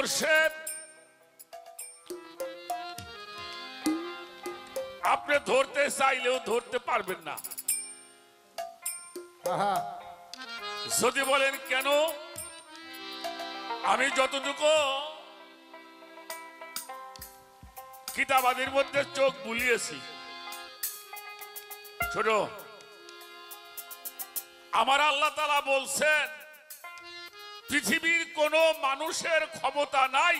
মুর্শিদ আপনি ধরতে চাইলেও ধরতে পারবেন না। যদি বলেন কেন, আমি যতটুকু কিতাবাদের মধ্যে চোখ বুলিয়েছি, ছোট আমার আল্লাহ তাআলা বলছেন পৃথিবীর কোন মানুষের ক্ষমতা নাই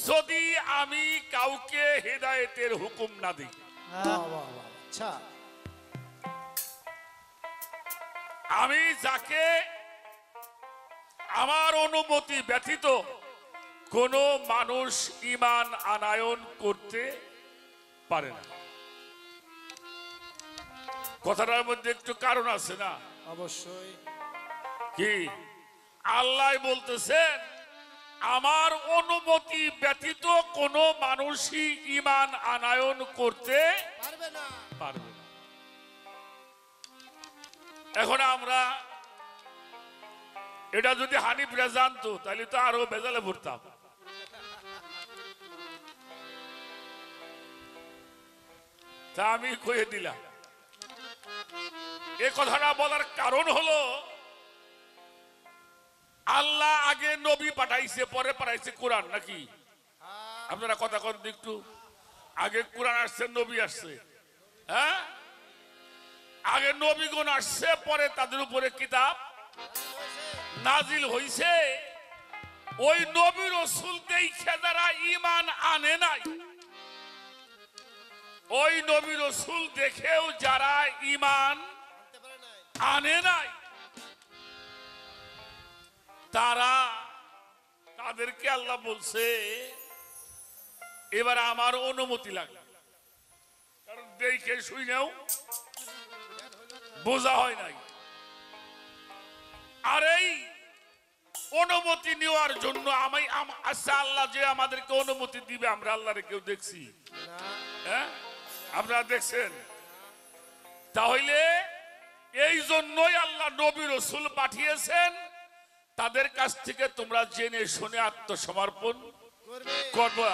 যদি আমি কাউকে হেদায়েতের হুকুম না দিই। আচ্ছা, আমি যাকে আমার অনুমতি ব্যতীত কোন মানুষ ঈমান আনায়ন করতে পারে না। কথাটার মধ্যে একটু কারণ আছে না? অবশ্যই। কি আল্লাহ বলতেছেন আমার অনুমতি ব্যতীত কোন মানুষই ঈমান আনায়ন করতে পারবে না। পারবে না। এখন আমরা এটা যদি হানিফরা জানতো তাহলে তো আরো বেজালে ভরতাম। তা আমি কয়ে দিলাম। এ কথাটা বলার কারণ হলো আল্লাহ আগে নবী পাঠাইছে, পরে পাঠাইছে কোরআন, নাকি? আপনারা কথা কন একটু। আগে কোরআন আসছে, নবী আসছে। হ্যাঁ, আগে নবীগণ আসছে, পরে তাদের উপরে কিতাব নাজিল হইছে। ওই নবী রাসূল দেখে যারা ঈমান আনে নাই, ওই নবী রাসূল দেখেও যারা ঈমান আনে নাই, তাদেরকে আল্লাহ বলছে এবার আমার অনুমতি লাগবে। কারণ দেখে শুনেও বোঝা হয় নাই। আর এই অনুমতি নেওয়ার জন্য আচ্ছা, আল্লাহ যে আমাদেরকে অনুমতি দিবে, আমরা আল্লাহরে কেউ দেখছি? হ্যাঁ, আপনারা দেখছেন? তাহলে এই জন্যই আল্লাহ নবী রাসূল পাঠিয়েছেন, তাদের কাছ থেকে তোমরা জেনে শুনে আত্মসমর্পণ করবা।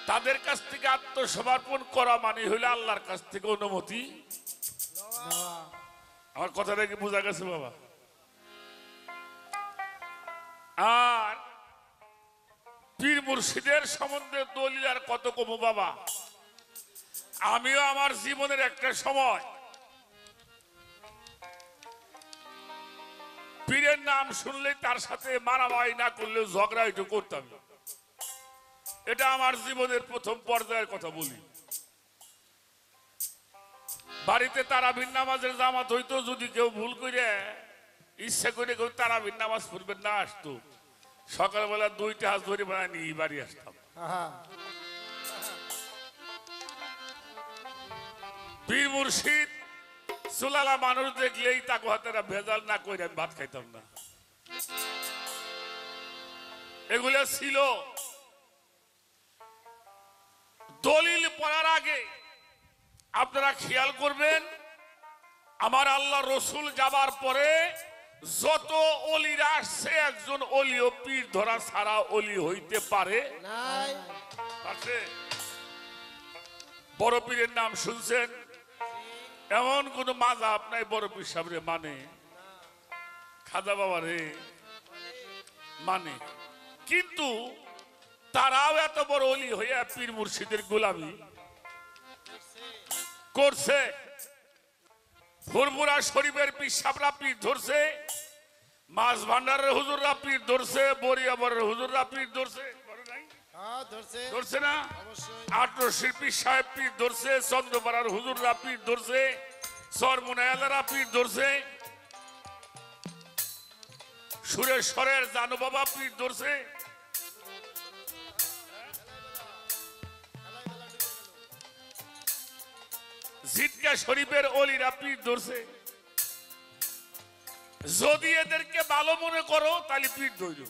তাদের কাছ থেকে আত্মসমর্পণ করা মানে হইলে আল্লাহর কাছ থেকে অনুমতি। আমার কথাটা কি বোঝা গেছে বাবা? আর পীর মুর্শিদের সম্বন্ধে দলিল আর কত কম বাবা। আমিও আমার জীবনের একটা সময় পীরের নাম শুনলে তার সাথে মারামারি না করলে ঝগড়া একটু করতাম। এটা আমার জীবনের প্রথম পর্যায়ের কথা বলি। বাড়িতে তারাবির নামাজের জামাত হইতো, যদি কেউ ভুল করে ইচ্ছা করে কেউ তারাবির নামাজ পড়বেন না আসতো, সকালবেলা 2টা হাত ধরে বানায় নিয়ে বাড়ি আসতাম। পীর মুর্শিদ সুলালা মানুষ দেখলেই তাকে হাতে ভেজাল না করে আমি ভাত খাইতাম না। এগুলো ছিল। দলিল পড়ার আগে আপনারা খেয়াল করবেন, আমার আল্লাহ রসুল যাবার পরে যত অলিরা আসছে, একজন অলিও পীর ধরা ছাড়া অলি হইতে পারে নাই। বড় পীরের নাম শুনছেন? এমন কোন মাযহাব নাই বড় পীর সাহেবরে মানে, খাজা বাবারে মানে, কিন্তু তারাও এত বড় অলি হইয়া পীর মুর্শিদের গোলামি করছে। ফুরফুরা শরীফের পীর সাহেবরা পীর ধরছে, মাছ ভান্ডারের হুজুররা পীর ধরছে, বরিয়াবরের হুজুররা পীর ধরছে, ধরছে না? আটরশির পীর সাহেব পীর ধরছে, চন্দ্রপাড়ার হুজুররা পীর ধরছে, সরমুনায়ালারা পীর ধরছে, সুরেশ্বরের জানু বাবা পীর ধরছে। জিটকা শরীফের অলিরা পীর ধরছে। যদি এদেরকে ভালো মনে করো তাহলে পীর ধরো,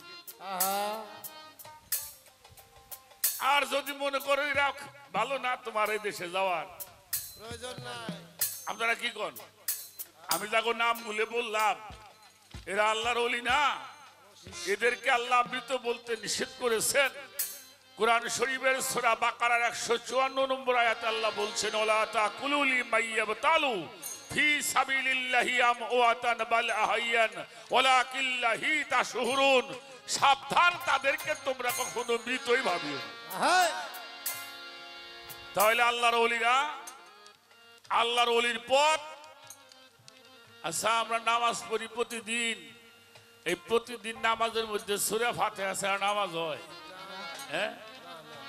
আর যদি মনে করো এরা ভালো না, তোমার এই দেশে যাওয়ার প্রয়োজন নাই। আপনারা কি করেন? আমি যাকে নাম বলে বললাম এরা আল্লাহর ওলি না, এদেরকে আল্লাহ মৃত বলতে নিষেধ করেছেন। কোরআন শরীফের সূরা বাকারার 154 নম্বর আয়াতে আল্লাহ বলছেন, ওয়ালা তাকুলু লিমান ইয়াবতালু ফি সাবিলিল্লাহি আমওয়াতান বাল আহইয়ান ওয়ালাকিল্লাহি তাশহুরুন। সাবধান, তাদেরকে তোমরা কখনো মৃতই ভাবিও না। হ্যাঁ তাহলে আল্লাহর ওলিরা, আল্লাহর ওলির পথ। আচ্ছা, আমরা নামাজ পড়ি প্রতিদিন, এই প্রতিদিন নামাজের মধ্যে সূরা ফাতিহা ছাড়া নামাজ হয়? হ্যাঁ,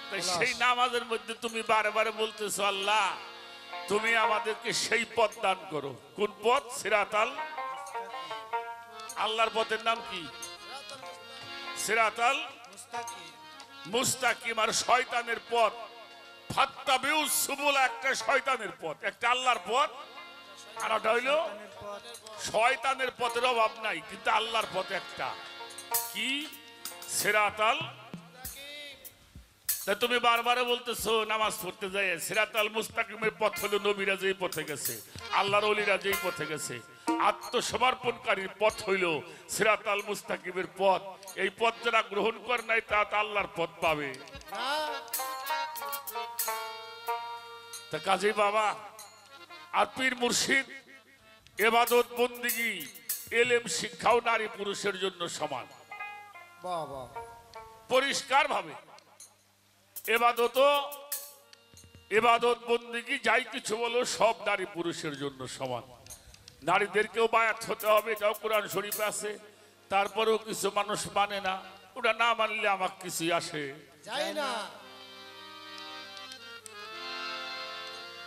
তাই সেই নামাজের মধ্যে তুমি বারে বারে বলতেছো, আল্লাহ তুমি আমাদেরকে সেই পথ দান করো। কোন পথ? সিরাতাল, আল্লাহর পথের নাম কি? সিরাতাল মুস্তাকিম। আর শয়তানের পথ ফাত্তাবিউস সুবুল, একটা শয়তানের পথ, একটা আল্লাহর পথ, আর ওটা হইল শয়তানের পথের অভাব নাই, কিন্তু আল্লাহর পথ একটা কি? সিরাতাল। তা তুমি বারবার বলতেছো নামাজ পড়তে যাই, সিরাতাল মুস্তাকিমের পথ হলো নবীরা যেই পথে গেছে, আল্লাহর ওলিরা যেই পথে গেছে। আত্মসমর্পণকারীর পথ হইল সিরাতাল মুস্তাকিমের পথ। এই পথ যারা গ্রহণ করে নাই তা আল্লাহর পথ পাবে। তা কাজী বাবা আর পীর মুর্শিদ, ইবাদত বন্দেগী এলেম শিক্ষাও নারী পুরুষের জন্য সমান। বাহ বাহ, পরিষ্কার ভাবে ইবাদত বন্দেগী যাই কিছু বলো সব নারী পুরুষের জন্য সমান। নারীদেরকেও বায়াত হতে হবে, এটাও কোরআন শরীফে আছে। তারপরেও কিছু মানুষ মানে না, ওটা না মানলে আমার কিছু আসে যাই না।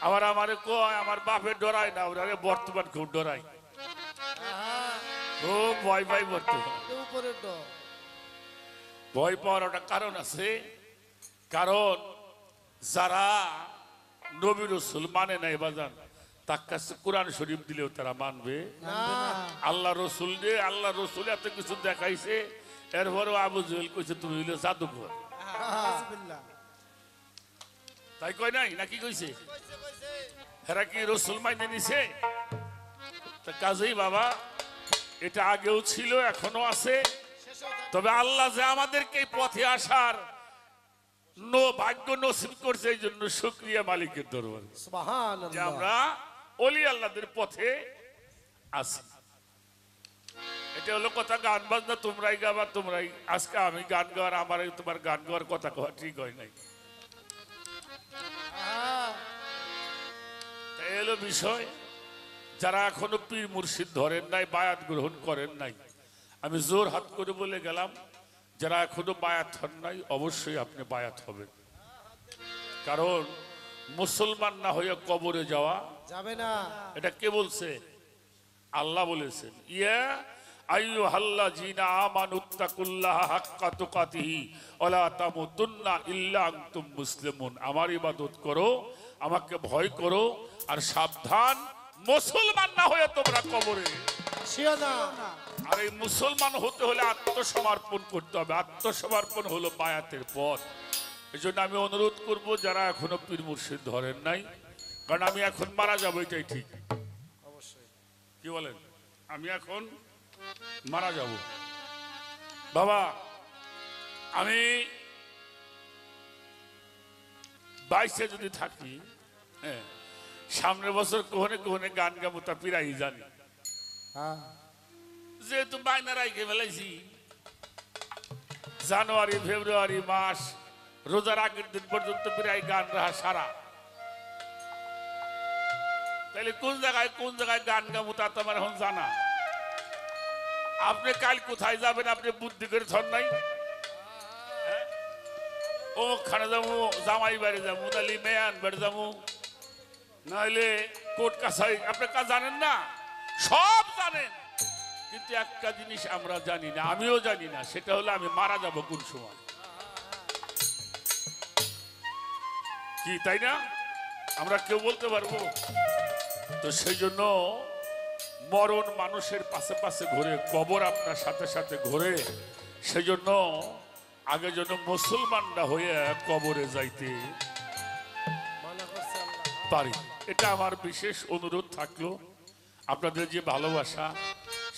আবার আমারে কয় আমার বাপের ডরায় না, ওরা বর্তমান খুব ডরাই, ও ভয় পাই বর্তমান। উপরের ডর, ভয় পাওয়ার একটা কারণ আছে। কারণ যারা নবী রাসূল মানে নাই বাজান, তার কাছে কোরআন শরীফ দিলেও তারা মানবে না। আল্লাহ রসুল রে, আল্লাহ রসুল এত কিছু দেখাইছে, এরপরও আবু জেহেল কইছে তুমি হইলে জাদুঘর। তাই কয় নাই নাকি? কইছে হেরা কি রসুল মাইনে নিছে? তা কাজেই বাবা, এটা আগেও ছিল, এখনো আছে। তবে আল্লাহ যে আমাদেরকে এই পথে আসার ভাগ্য নসিব করছে, এই জন্য শুকরিয়া মালিকের দরবারে যে সুবহানাল্লাহ, আমরা ওলি আল্লাহদের পথে আছি। এটা হলো কথা। গান বাজনা তোমরাই গাবা, তোমরাই। আজকে আমি গান গাওয়ার, আমার তোমার গান গাওয়ার কথা কওয়া ঠিক হয় নাই। এই হলো বিষয়। যারা এখনো পীর মুর্শিদ ধরেন নাই, বায়াত গ্রহণ করেন নাই, আমি জোর হাত করে বলে গেলাম, যারা এখনো বায়াত হন নাই অবশ্যই আপনি বায়াত হবেন। কারণ মুসলমান না হয়ে কবরে যাওয়া যাবে না। এটা কে বলছে? আল্লাহ বলেছেন, ইয়া আইয়ুহাল্লাযীনা আমানুত্তাকুল্লাহা হাক্কা তুকাতিহি ওয়ালা তামুতুন্না ইল্লা আনতুম মুসলিমুন। আমার ইবাদত করো, আমাকে ভয় করো, আর সাবধান, মুসলমান না হয়ে তোমরা কবরে শিও না। আর এই মুসলমান হতে হলে আত্মসমর্পণ করতে হবে। আত্মসমর্পণ হলো বায়াতের পথ। এই জন্য আমি অনুরোধ করব, যারা এখনো পীর মুর্শিদ ধরেন নাই, কারণ আমি এখন মারা যাবো, এটাই ঠিক। অবশ্যই। কি বলেন? আমি এখন মারা যাব বাবা। আমি 22-এ যদি থাকি, হ্যাঁ, সামনের বছর কোহনে কোহনে গান গাবো, তা পিরাই জানি। হ্যাঁ, যেহেতু বায়না রাইখে ফেলাইছি, জানুয়ারি ফেব্রুয়ারি মাস রোজার আগের দিন পর্যন্ত প্রায় গান রাহা সারা। তাহলে কোন জায়গায় গান গাবো তা তো আমার এখন জানা। আপনি কাল কোথায় যাবেন আপনি বুদ্ধি করে ধর নাই? ও খানে যাবো, জামাই বাড়ি যাবো, নাহলে মেয়ান বাড়ি যাবো, নাহলে কোর্ট কাছারি। আপনি কাজ জানেন না, সব জানেন, কিন্তু একটা জিনিস আমরা জানি না, আমিও জানি না, সেটা হলো আমি মারা যাব কোন সময়। কি তাই না? আমরা কেউ বলতে পারবো? তো সেই জন্য মরণ মানুষের পাশে পাশে ঘুরে, কবর আপনার সাথে সাথে ঘুরে। সেই জন্য আগে যেন মুসলমানরা হয়ে কবরে যাইতে পারি, এটা আমার বিশেষ অনুরোধ থাকলো। আপনাদের যে ভালোবাসা,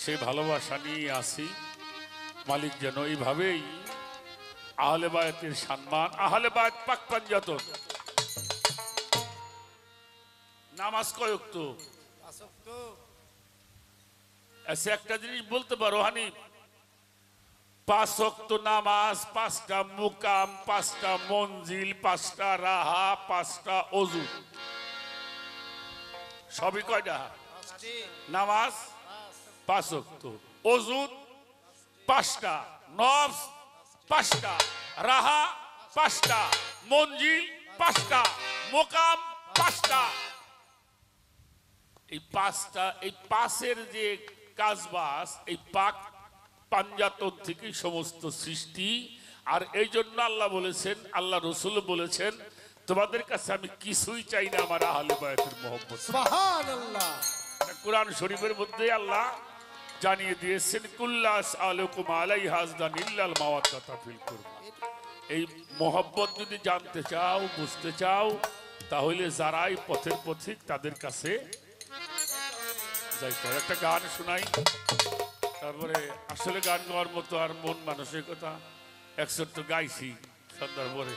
সেই ভালোবাসা নিয়ে আসি। মালিক যেন এইভাবেই আহলে বায়াতের সম্মান, আহলে বায়াত পাক পাঞ্জাতন। নামাজ কয়ক তো আচ্ছা, একটা জিনিস বলতে পারো হানি, 5 ওয়াক্ত নামাজ, 5টা মুকাম, 5টা মঞ্জিল, 5টা রাহা, 5টা অজু, সবই কয়টা? নামাজ 5 ওয়াক্ত, অজু 5টা, নফস 5টা, রাহা 5টা, মঞ্জিল 5টা, মুকাম 5টা। এই 5টা, এই 5-এর যে কাজবাজ, এই পাক পাঞ্জাতন থেকে সমস্ত সৃষ্টি। আর এই জন্য আল্লাহ বলেছেন, আল্লাহ রসুল বলেছেন, তোমাদের কাছে আমি কিছুই চাই না আমার আহলে বায়াতের মহব্বত। সুবহানাল্লাহ। কোরআন শরীফের মধ্যে আল্লাহ জানিয়ে দিয়েছেন, কুল্লাস আলাইকুম আলাইহা আজদান ইল্লাল মাওয়াদ্দাতা ফিল কুরবা। এই মহব্বত যদি জানতে চাও, বুঝতে চাও, তাহলে যারাই পথের পথিক তাদের কাছে যাইতে হবে। একটা গান শোনাই, তারপরে আসলে গান গাওয়ার মতো আর মন মানসিকতা 61 গাইছি সন্ধ্যার পরে।